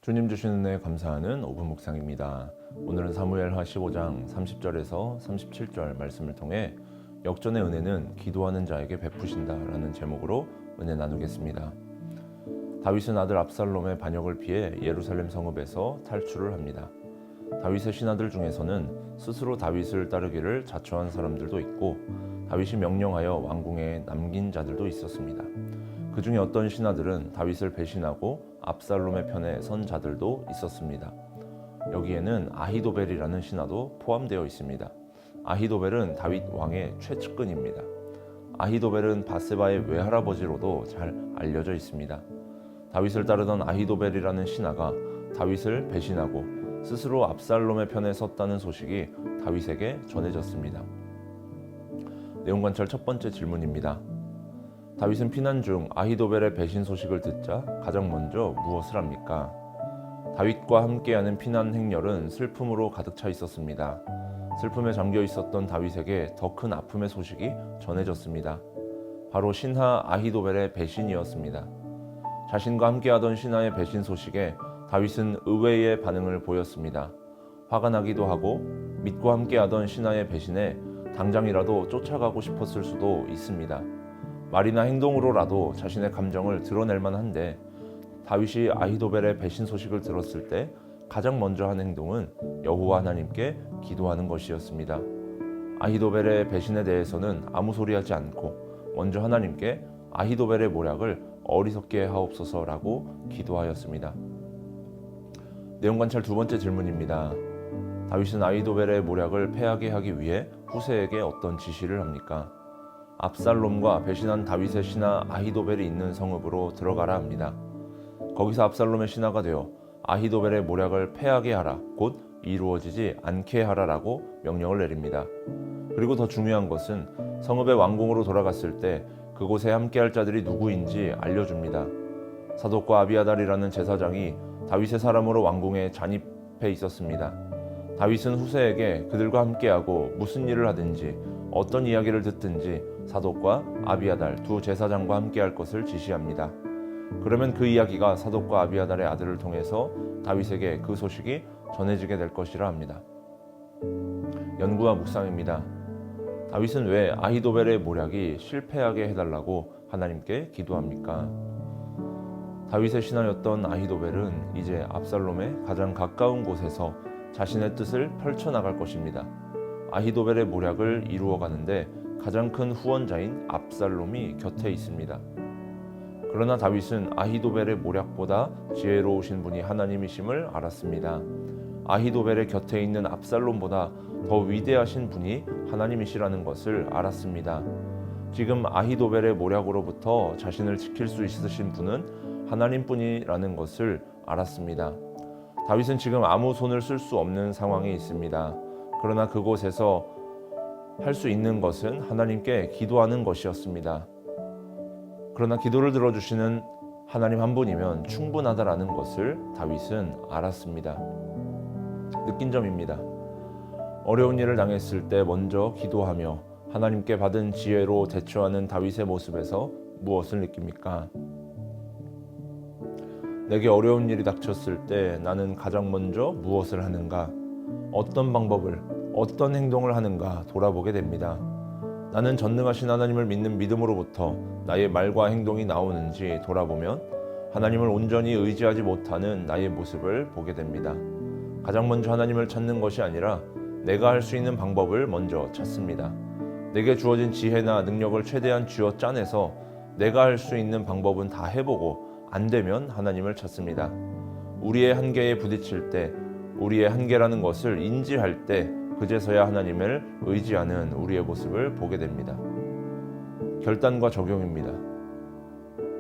주님 주시는 은혜에 감사하는 5분 묵상입니다. 오늘은 사무엘하 15장 30절에서 37절 말씀을 통해 역전의 은혜는 기도하는 자에게 베푸신다 라는 제목으로 은혜 나누겠습니다. 다윗은 아들 압살롬의 반역을 피해 예루살렘 성읍에서 탈출을 합니다. 다윗의 신하들 중에서는 스스로 다윗을 따르기를 자처한 사람들도 있고 다윗이 명령하여 왕궁에 남긴 자들도 있었습니다. 그 중에 어떤 신하들은 다윗을 배신하고 압살롬의 편에 선 자들도 있었습니다. 여기에는 아히도벨이라는 신하도 포함되어 있습니다. 아히도벨은 다윗 왕의 최측근입니다. 아히도벨은 바세바의 외할아버지로도 잘 알려져 있습니다. 다윗을 따르던 아히도벨이라는 신하가 다윗을 배신하고 스스로 압살롬의 편에 섰다는 소식이 다윗에게 전해졌습니다. 내용 관찰 첫 번째 질문입니다. 다윗은 피난 중 아히도벨의 배신 소식을 듣자 가장 먼저 무엇을 합니까? 다윗과 함께하는 피난 행렬은 슬픔으로 가득 차 있었습니다. 슬픔에 잠겨 있었던 다윗에게 더 큰 아픔의 소식이 전해졌습니다. 바로 신하 아히도벨의 배신이었습니다. 자신과 함께하던 신하의 배신 소식에 다윗은 의외의 반응을 보였습니다. 화가 나기도 하고 믿고 함께하던 신하의 배신에 당장이라도 쫓아가고 싶었을 수도 있습니다. 말이나 행동으로라도 자신의 감정을 드러낼 만한데 다윗이 아히도벨의 배신 소식을 들었을 때 가장 먼저 한 행동은 여호와 하나님께 기도하는 것이었습니다. 아히도벨의 배신에 대해서는 아무 소리하지 않고 먼저 하나님께 아히도벨의 모략을 어리석게 하옵소서라고 기도하였습니다. 내용 관찰 두 번째 질문입니다. 다윗은 아히도벨의 모략을 패하게 하기 위해 후세에게 어떤 지시를 합니까? 압살롬과 배신한 다윗의 신하 아히도벨이 있는 성읍으로 들어가라 합니다. 거기서 압살롬의 신하가 되어 아히도벨의 모략을 패하게 하라, 곧 이루어지지 않게 하라라고 명령을 내립니다. 그리고 더 중요한 것은 성읍의 왕궁으로 돌아갔을 때 그곳에 함께할 자들이 누구인지 알려줍니다. 사독과 아비아달이라는 제사장이 다윗의 사람으로 왕궁에 잔입해 있었습니다. 다윗은 후세에게 그들과 함께하고 무슨 일을 하든지 어떤 이야기를 듣든지 사독과 아비아달 두 제사장과 함께할 것을 지시합니다. 그러면 그 이야기가 사독과 아비아달의 아들을 통해서 다윗에게 그 소식이 전해지게 될 것이라 합니다. 연구와 묵상입니다. 다윗은 왜 아히도벨의 모략이 실패하게 해달라고 하나님께 기도합니까? 다윗의 신하였던 아히도벨은 이제 압살롬의 가장 가까운 곳에서 자신의 뜻을 펼쳐나갈 것입니다. 아히도벨의 모략을 이루어가는데 가장 큰 후원자인 압살롬이 곁에 있습니다. 그러나 다윗은 아히도벨의 모략보다 지혜로우신 분이 하나님이심을 알았습니다. 아히도벨의 곁에 있는 압살롬보다 더 위대하신 분이 하나님이시라는 것을 알았습니다. 지금 아히도벨의 모략으로부터 자신을 지킬 수 있으신 분은 하나님뿐이라는 것을 알았습니다. 다윗은 지금 아무 손을 쓸 수 없는 상황에 있습니다. 그러나 그곳에서 할 수 있는 것은 하나님께 기도하는 것이었습니다. 그러나 기도를 들어주시는 하나님 한 분이면 충분하다라는 것을 다윗은 알았습니다. 느낀 점입니다. 어려운 일을 당했을 때 먼저 기도하며 하나님께 받은 지혜로 대처하는 다윗의 모습에서 무엇을 느낍니까? 내게 어려운 일이 닥쳤을 때 나는 가장 먼저 무엇을 하는가? 어떤 방법을, 어떤 행동을 하는가 돌아보게 됩니다. 나는 전능하신 하나님을 믿는 믿음으로부터 나의 말과 행동이 나오는지 돌아보면 하나님을 온전히 의지하지 못하는 나의 모습을 보게 됩니다. 가장 먼저 하나님을 찾는 것이 아니라 내가 할 수 있는 방법을 먼저 찾습니다. 내게 주어진 지혜나 능력을 최대한 쥐어 짜내서 내가 할 수 있는 방법은 다 해보고 안 되면 하나님을 찾습니다. 우리의 한계에 부딪힐 때, 우리의 한계라는 것을 인지할 때 그제서야 하나님을 의지하는 우리의 모습을 보게 됩니다. 결단과 적용입니다.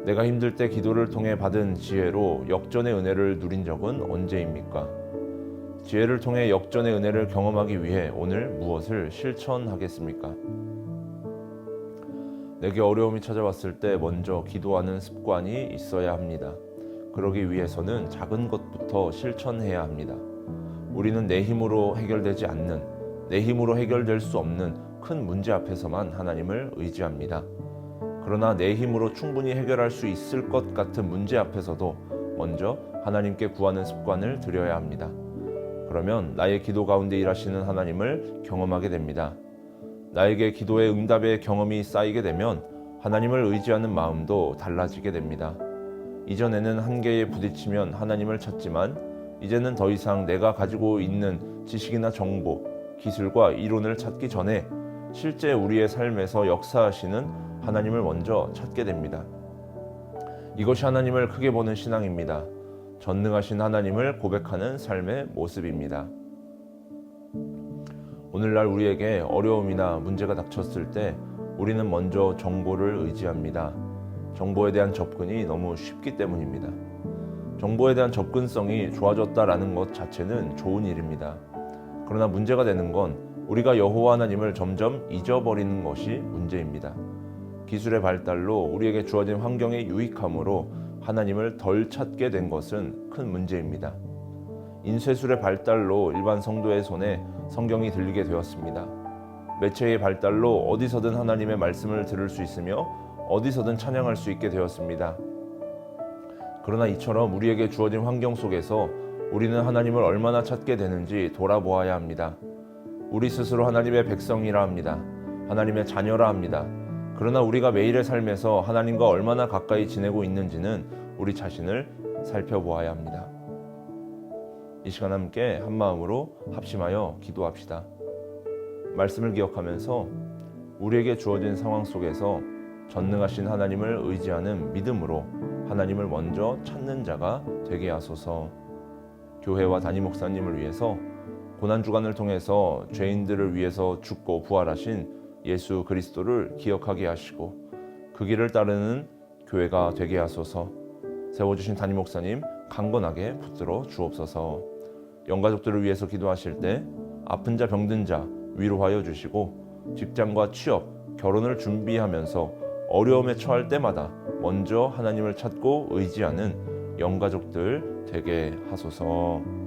내가 힘들 때 기도를 통해 받은 지혜로 역전의 은혜를 누린 적은 언제입니까? 지혜를 통해 역전의 은혜를 경험하기 위해 오늘 무엇을 실천하겠습니까? 내게 어려움이 찾아왔을 때 먼저 기도하는 습관이 있어야 합니다. 그러기 위해서는 작은 것부터 실천해야 합니다. 우리는 내 힘으로 해결되지 않는, 내 힘으로 해결될 수 없는 큰 문제 앞에서만 하나님을 의지합니다. 그러나 내 힘으로 충분히 해결할 수 있을 것 같은 문제 앞에서도 먼저 하나님께 구하는 습관을 들여야 합니다. 그러면 나의 기도 가운데 일하시는 하나님을 경험하게 됩니다. 나에게 기도의 응답의 경험이 쌓이게 되면 하나님을 의지하는 마음도 달라지게 됩니다. 이전에는 한계에 부딪히면 하나님을 찾지만 이제는 더 이상 내가 가지고 있는 지식이나 정보, 기술과 이론을 찾기 전에 실제 우리의 삶에서 역사하시는 하나님을 먼저 찾게 됩니다. 이것이 하나님을 크게 보는 신앙입니다. 전능하신 하나님을 고백하는 삶의 모습입니다. 오늘날 우리에게 어려움이나 문제가 닥쳤을 때 우리는 먼저 정보를 의지합니다. 정보에 대한 접근이 너무 쉽기 때문입니다. 정보에 대한 접근성이 좋아졌다라는 것 자체는 좋은 일입니다. 그러나 문제가 되는 건 우리가 여호와 하나님을 점점 잊어버리는 것이 문제입니다. 기술의 발달로 우리에게 주어진 환경의 유익함으로 하나님을 덜 찾게 된 것은 큰 문제입니다. 인쇄술의 발달로 일반 성도의 손에 성경이 들리게 되었습니다. 매체의 발달로 어디서든 하나님의 말씀을 들을 수 있으며 어디서든 찬양할 수 있게 되었습니다. 그러나 이처럼 우리에게 주어진 환경 속에서 우리는 하나님을 얼마나 찾게 되는지 돌아보아야 합니다. 우리 스스로 하나님의 백성이라 합니다. 하나님의 자녀라 합니다. 그러나 우리가 매일의 삶에서 하나님과 얼마나 가까이 지내고 있는지는 우리 자신을 살펴보아야 합니다. 이 시간 함께 한 마음으로 합심하여 기도합시다. 말씀을 기억하면서 우리에게 주어진 상황 속에서 전능하신 하나님을 의지하는 믿음으로 하나님을 먼저 찾는 자가 되게 하소서. 교회와 담임 목사님을 위해서 고난주간을 통해서 죄인들을 위해서 죽고 부활하신 예수 그리스도를 기억하게 하시고 그 길을 따르는 교회가 되게 하소서. 세워주신 담임 목사님 강건하게 붙들어 주옵소서. 영가족들을 위해서 기도하실 때 아픈 자 병든 자 위로하여 주시고 직장과 취업, 결혼을 준비하면서 어려움에 처할 때마다 먼저 하나님을 찾고 의지하는 영가족들 되게 하소서.